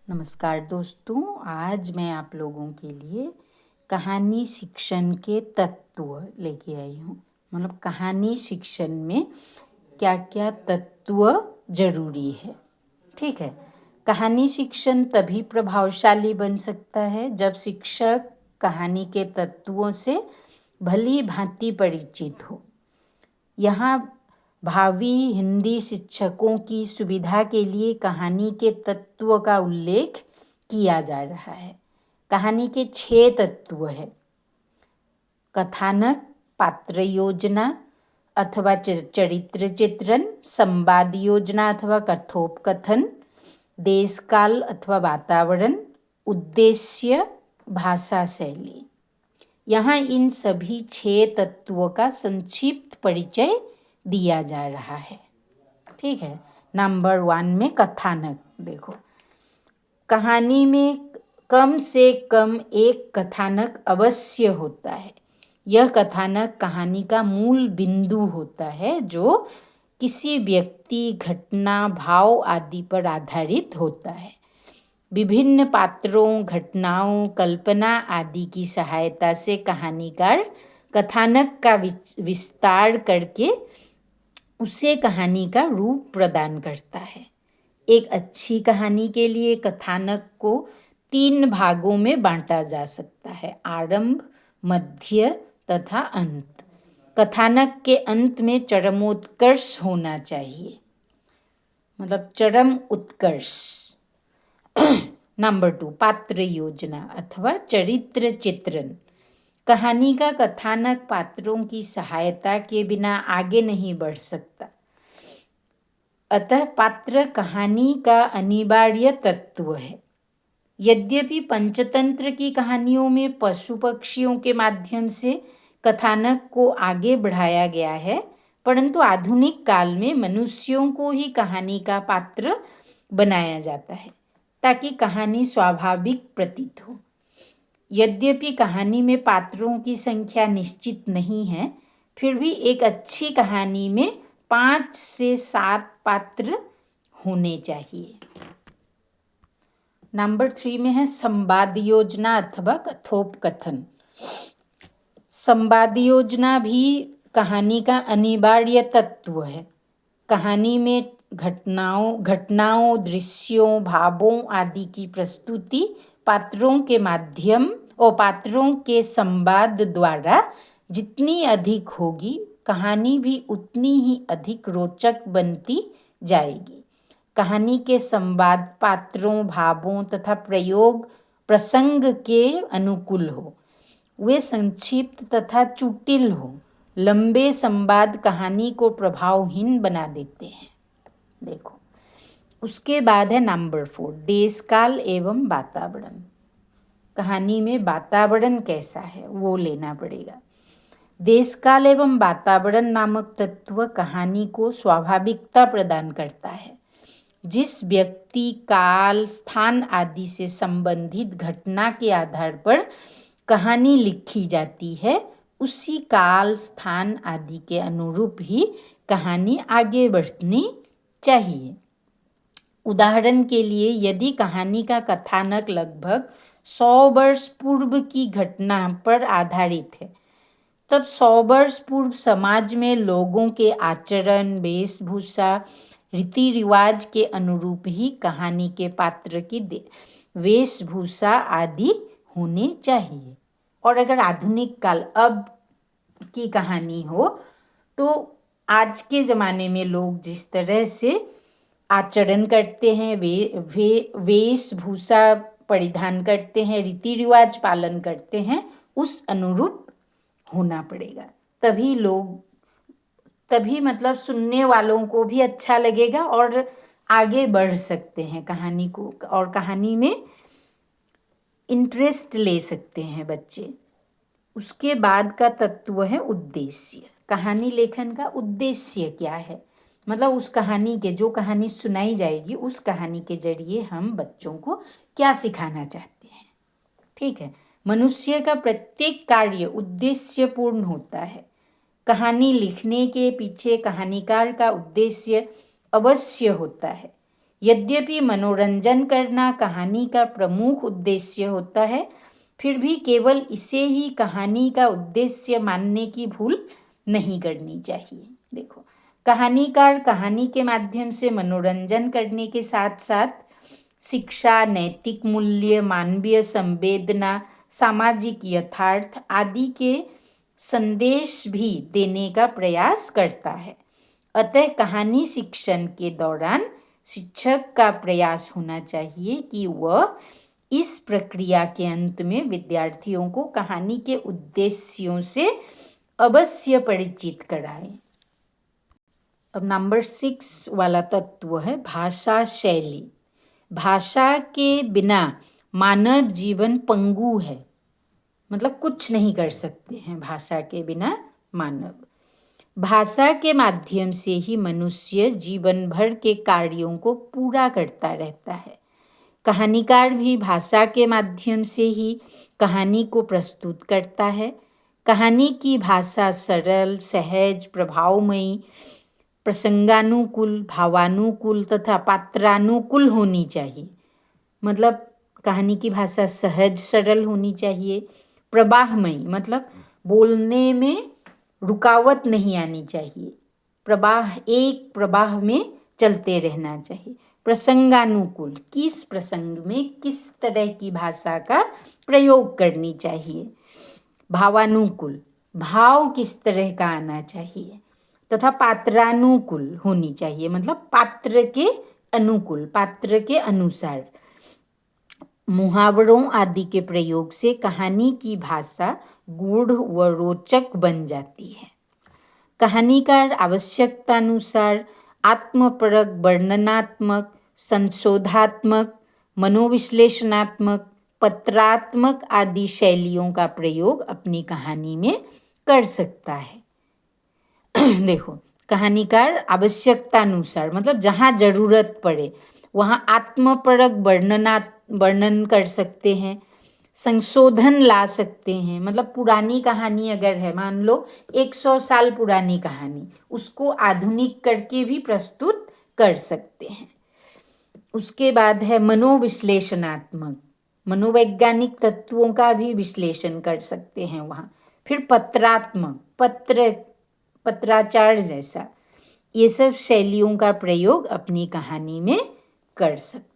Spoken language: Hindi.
नमस्कार दोस्तों, आज मैं आप लोगों के लिए कहानी शिक्षण के तत्व लेके आई हूँ। मतलब कहानी शिक्षण में क्या क्या तत्व जरूरी है। ठीक है। कहानी शिक्षण तभी प्रभावशाली बन सकता है जब शिक्षक कहानी के तत्वों से भली भांति परिचित हो। यहाँ भावी हिंदी शिक्षकों की सुविधा के लिए कहानी के तत्व का उल्लेख किया जा रहा है। कहानी के 6 तत्व है। कथानक, पात्र योजना अथवा चरित्र चित्रण, संवाद योजना अथवा कथोपकथन, देश काल अथवा वातावरण, उद्देश्य, भाषा शैली। यहाँ इन सभी 6 तत्वों का संक्षिप्त परिचय दिया जा रहा है। ठीक है। नंबर 1 में कथानक। देखो, कहानी में कम से कम एक कथानक अवश्य होता है। यह कथानक कहानी का मूल बिंदु होता है जो किसी व्यक्ति, घटना, भाव आदि पर आधारित होता है। विभिन्न पात्रों, घटनाओं, कल्पना आदि की सहायता से कहानीकार कथानक का विस्तार करके उसे कहानी का रूप प्रदान करता है। एक अच्छी कहानी के लिए कथानक को 3 भागों में बांटा जा सकता है: आरंभ, मध्य तथा अंत। कथानक के अंत में चरमोत्कर्ष होना चाहिए, मतलब चरम उत्कर्ष। नंबर 2, पात्र योजना अथवा चरित्र चित्रण। कहानी का कथानक पात्रों की सहायता के बिना आगे नहीं बढ़ सकता, अतः पात्र कहानी का अनिवार्य तत्व है। यद्यपि पंचतंत्र की कहानियों में पशु पक्षियों के माध्यम से कथानक को आगे बढ़ाया गया है, परंतु आधुनिक काल में मनुष्यों को ही कहानी का पात्र बनाया जाता है ताकि कहानी स्वाभाविक प्रतीत हो। यद्यपि कहानी में पात्रों की संख्या निश्चित नहीं है, फिर भी एक अच्छी कहानी में 5 से 7 पात्र होने चाहिए। नंबर 3 में है संवाद योजना अथवा कथोपकथन। संवाद योजना भी कहानी का अनिवार्य तत्व है। कहानी में घटनाओं, दृश्यों, भावों आदि की प्रस्तुति पात्रों के माध्यम और पात्रों के संवाद द्वारा जितनी अधिक होगी, कहानी भी उतनी ही अधिक रोचक बनती जाएगी। कहानी के संवाद पात्रों, भावों तथा प्रसंग के अनुकूल हो, वे संक्षिप्त तथा चुटिल हो। लंबे संवाद कहानी को प्रभावहीन बना देते हैं। देखो, उसके बाद है नंबर 4, देश काल एवं वातावरण। कहानी में वातावरण कैसा है वो लेना पड़ेगा। देश काल एवं वातावरण नामक तत्व कहानी को स्वाभाविकता प्रदान करता है। जिस व्यक्ति, काल, स्थान आदि से संबंधित घटना के आधार पर कहानी लिखी जाती है, उसी काल, स्थान आदि के अनुरूप ही कहानी आगे बढ़नी चाहिए। उदाहरण के लिए, यदि कहानी का कथानक लगभग 100 वर्ष पूर्व की घटना पर आधारित है, तब 100 वर्ष पूर्व समाज में लोगों के आचरण, वेशभूषा, रीति रिवाज के अनुरूप ही कहानी के पात्र की वेशभूषा आदि होने चाहिए। और अगर आधुनिक काल, अब की कहानी हो, तो आज के ज़माने में लोग जिस तरह से आचरण करते हैं, वेशभूषा परिधान करते हैं, रीति रिवाज पालन करते हैं, उस अनुरूप होना पड़ेगा। तभी मतलब सुनने वालों को भी अच्छा लगेगा और आगे बढ़ सकते हैं कहानी को, और कहानी में इंटरेस्ट ले सकते हैं बच्चे। उसके बाद का तत्व है उद्देश्य। कहानी लेखन का उद्देश्य क्या है? मतलब उस कहानी के, जो कहानी सुनाई जाएगी, उस कहानी के जरिए हम बच्चों को क्या सिखाना चाहते हैं। ठीक है। मनुष्य का प्रत्येक कार्य उद्देश्यपूर्ण होता है। कहानी लिखने के पीछे कहानीकार का उद्देश्य अवश्य होता है। यद्यपि मनोरंजन करना कहानी का प्रमुख उद्देश्य होता है, फिर भी केवल इसे ही कहानी का उद्देश्य मानने की भूल नहीं करनी चाहिए। देखो, कहानीकार कहानी के माध्यम से मनोरंजन करने के साथ साथ शिक्षा, नैतिक मूल्य, मानवीय संवेदना, सामाजिक यथार्थ आदि के संदेश भी देने का प्रयास करता है। अतः कहानी शिक्षण के दौरान शिक्षक का प्रयास होना चाहिए कि वह इस प्रक्रिया के अंत में विद्यार्थियों को कहानी के उद्देश्यों से अवश्य परिचित कराएं। अब नंबर 6 वाला तत्व है भाषा शैली। भाषा के बिना मानव जीवन पंगु है, मतलब कुछ नहीं कर सकते हैं भाषा के बिना मानव। भाषा के माध्यम से ही मनुष्य जीवन भर के कार्यों को पूरा करता रहता है। कहानीकार भी भाषा के माध्यम से ही कहानी को प्रस्तुत करता है। कहानी की भाषा सरल, सहज, प्रभावमयी, प्रसंगानुकूल, भावानुकूल तथा पात्रानुकूल होनी चाहिए। मतलब कहानी की भाषा सहज सरल होनी चाहिए, प्रवाहमयी मतलब बोलने में रुकावट नहीं आनी चाहिए, एक प्रवाह में चलते रहना चाहिए। प्रसंगानुकूल, किस प्रसंग में किस तरह की भाषा का प्रयोग करनी चाहिए। भावानुकूल, भाव किस तरह का आना चाहिए। तथा पात्रानुकूल होनी चाहिए, मतलब पात्र के अनुकूल, पात्र के अनुसार। मुहावरों आदि के प्रयोग से कहानी की भाषा गूढ़ व रोचक बन जाती है। कहानीकार आवश्यकतानुसार आत्मपरक, वर्णनात्मक, संशोधात्मक, मनोविश्लेषणात्मक, पत्रात्मक आदि शैलियों का प्रयोग अपनी कहानी में कर सकता है। देखो, कहानीकार आवश्यकतानुसार मतलब जहाँ जरूरत पड़े वहाँ आत्मपरक वर्णन कर सकते हैं, संशोधन ला सकते हैं। मतलब पुरानी कहानी अगर है, मान लो 100 साल पुरानी कहानी, उसको आधुनिक करके भी प्रस्तुत कर सकते हैं। उसके बाद है मनोविश्लेषणात्मक, मनोवैज्ञानिक तत्वों का भी विश्लेषण कर सकते हैं वहाँ। फिर पत्रात्मक, पत्राचार जैसा, ये सब शैलियों का प्रयोग अपनी कहानी में कर सकते हैं।